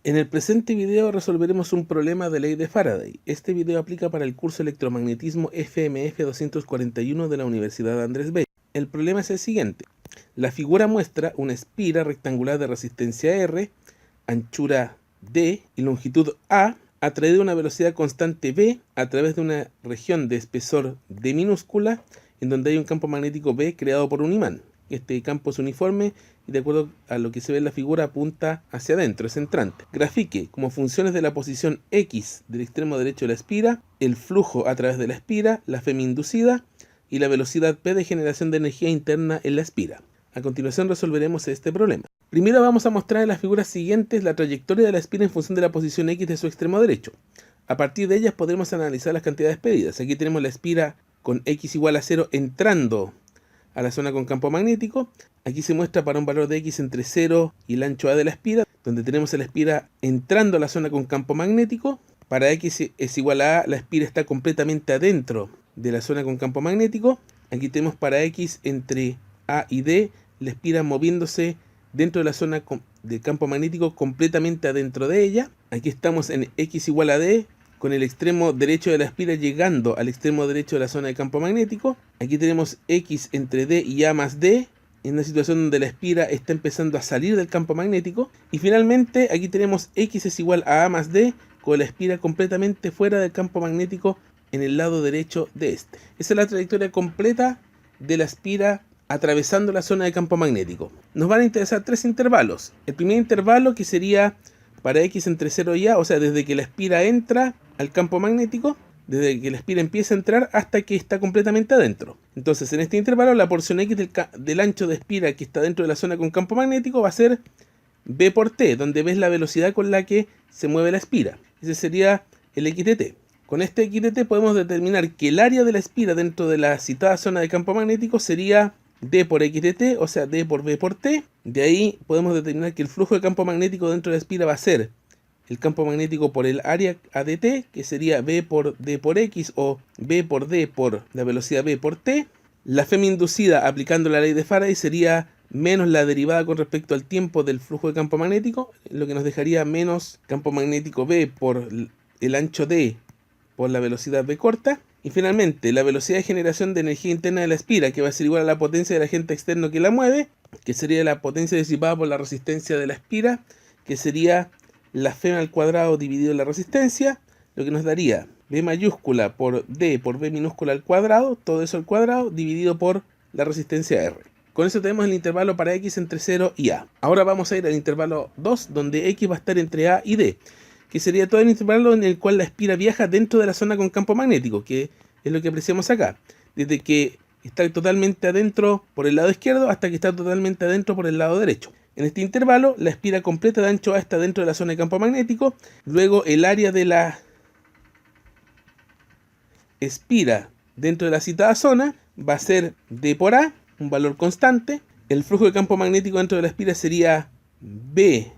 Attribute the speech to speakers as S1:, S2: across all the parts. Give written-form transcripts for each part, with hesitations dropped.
S1: En el presente video resolveremos un problema de ley de Faraday. Este video aplica para el curso Electromagnetismo FMF 241 de la Universidad Andrés Bello. El problema es el siguiente. La figura muestra una espira rectangular de resistencia R, anchura D y longitud A, atraída a una velocidad constante V a través de una región de espesor D minúscula, en donde hay un campo magnético B creado por un imán. Este campo es uniforme y, de acuerdo a lo que se ve en la figura, apunta hacia adentro, es entrante. Grafique como funciones de la posición X del extremo derecho de la espira, el flujo a través de la espira, la FEM inducida y la velocidad P de generación de energía interna en la espira. A continuación resolveremos este problema. Primero vamos a mostrar en las figuras siguientes la trayectoria de la espira en función de la posición X de su extremo derecho. A partir de ellas podremos analizar las cantidades pedidas. Aquí tenemos la espira con X igual a 0 entrando a la zona con campo magnético. Aquí se muestra para un valor de X entre 0 y el ancho A de la espira, donde tenemos a la espira entrando a la zona con campo magnético. Para X es igual a A, la espira está completamente adentro de la zona con campo magnético. Aquí tenemos para X entre A y D, la espira moviéndose dentro de la zona de campo magnético completamente adentro de ella. Aquí estamos en X igual a D, con el extremo derecho de la espira llegando al extremo derecho de la zona de campo magnético. Aquí tenemos X entre D y A más D, en una situación donde la espira está empezando a salir del campo magnético. Y finalmente aquí tenemos X es igual a A más D, con la espira completamente fuera del campo magnético en el lado derecho de este. Esa es la trayectoria completa de la espira atravesando la zona de campo magnético. Nos van a interesar tres intervalos. El primer intervalo, que sería para X entre 0 y A, o sea, desde que la espira entra al campo magnético, desde que la espira empieza a entrar hasta que está completamente adentro. Entonces, en este intervalo, la porción X del ancho de espira que está dentro de la zona con campo magnético va a ser B por T, donde ves la velocidad con la que se mueve la espira. Ese sería el X de T. Con este X de T podemos determinar que el área de la espira dentro de la citada zona de campo magnético sería D por X de T, o sea, D por B por T. De ahí podemos determinar que el flujo de campo magnético dentro de la espira va a ser el campo magnético por el área ADT, que sería B por D por X, o B por D por la velocidad B por T. La FEM inducida aplicando la ley de Faraday sería menos la derivada con respecto al tiempo del flujo de campo magnético, lo que nos dejaría menos campo magnético B por el ancho D por la velocidad B corta. Y finalmente, la velocidad de generación de energía interna de la espira, que va a ser igual a la potencia del agente externo que la mueve, que sería la potencia disipada por la resistencia de la espira, que sería la FEM al cuadrado dividido en la resistencia, lo que nos daría B mayúscula por D por B minúscula al cuadrado, todo eso al cuadrado, dividido por la resistencia R. Con eso tenemos el intervalo para X entre 0 y A. Ahora vamos a ir al intervalo 2, donde X va a estar entre A y D, que sería todo el intervalo en el cual la espira viaja dentro de la zona con campo magnético, que es lo que apreciamos acá, desde que está totalmente adentro por el lado izquierdo hasta que está totalmente adentro por el lado derecho. En este intervalo, la espira completa de ancho A está dentro de la zona de campo magnético. Luego, el área de la espira dentro de la citada zona va a ser D por A, un valor constante. El flujo de campo magnético dentro de la espira sería B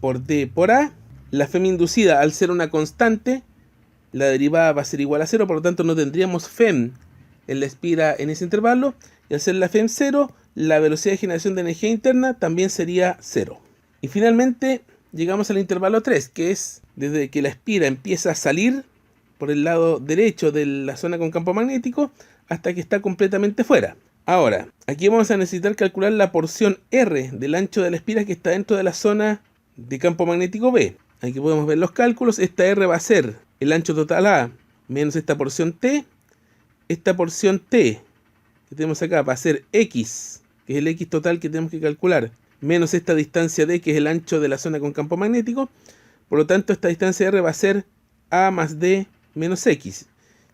S1: por D por A. La FEM inducida, al ser una constante, la derivada va a ser igual a 0, por lo tanto no tendríamos FEM en la espira en ese intervalo. Y al ser la FEM 0, la velocidad de generación de energía interna también sería 0. Y finalmente llegamos al intervalo 3, que es desde que la espira empieza a salir por el lado derecho de la zona con campo magnético hasta que está completamente fuera. Ahora, aquí vamos a necesitar calcular la porción R del ancho de la espira que está dentro de la zona de campo magnético B. Aquí podemos ver los cálculos. Esta R va a ser el ancho total A menos esta porción T. Esta porción T que tenemos acá va a ser X, que es el X total que tenemos que calcular, menos esta distancia D, que es el ancho de la zona con campo magnético. Por lo tanto, esta distancia R va a ser A más D menos X.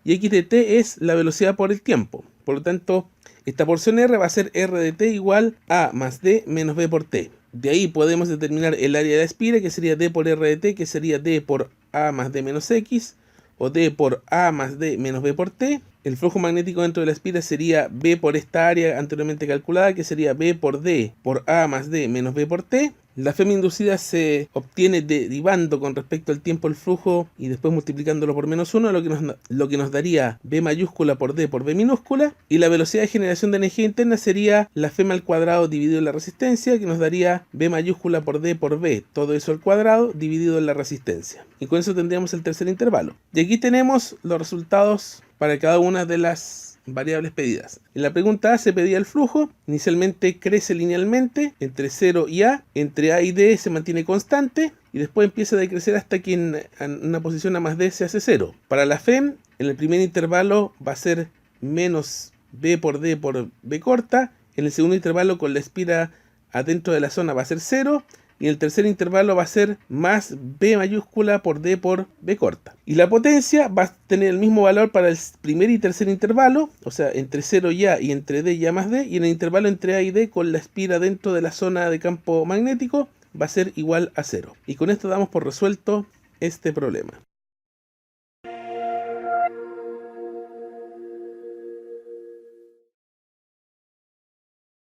S1: Y X de T es la velocidad por el tiempo. Por lo tanto, esta porción R va a ser R de T igual A más D menos B por T. De ahí podemos determinar el área de la espira, que sería D por R de T, que sería D por A más D menos X, o D por A más D menos B por T. El flujo magnético dentro de la espira sería B por esta área anteriormente calculada, que sería B por D por A más D menos B por T. La Fm inducida se obtiene derivando con respecto al tiempo el flujo y después multiplicándolo por -1, lo que nos daría B mayúscula por D por B minúscula. Y la velocidad de generación de energía interna sería la Fm al cuadrado dividido en la resistencia, que nos daría B mayúscula por D por B, todo eso al cuadrado dividido en la resistencia. Y con eso tendríamos el tercer intervalo. Y aquí tenemos los resultados para cada una de las variables pedidas. En la pregunta A se pedía el flujo, inicialmente crece linealmente entre 0 y A, entre A y D se mantiene constante y después empieza a decrecer hasta que en una posición A más D se hace 0. Para la Fem, en el primer intervalo va a ser menos B por D por B corta, en el segundo intervalo con la espira adentro de la zona va a ser 0, y en el tercer intervalo va a ser más B mayúscula por D por B corta. Y la potencia va a tener el mismo valor para el primer y tercer intervalo, o sea, entre 0 y A y entre D y A más D, y en el intervalo entre A y D con la espira dentro de la zona de campo magnético va a ser igual a 0. Y con esto damos por resuelto este problema.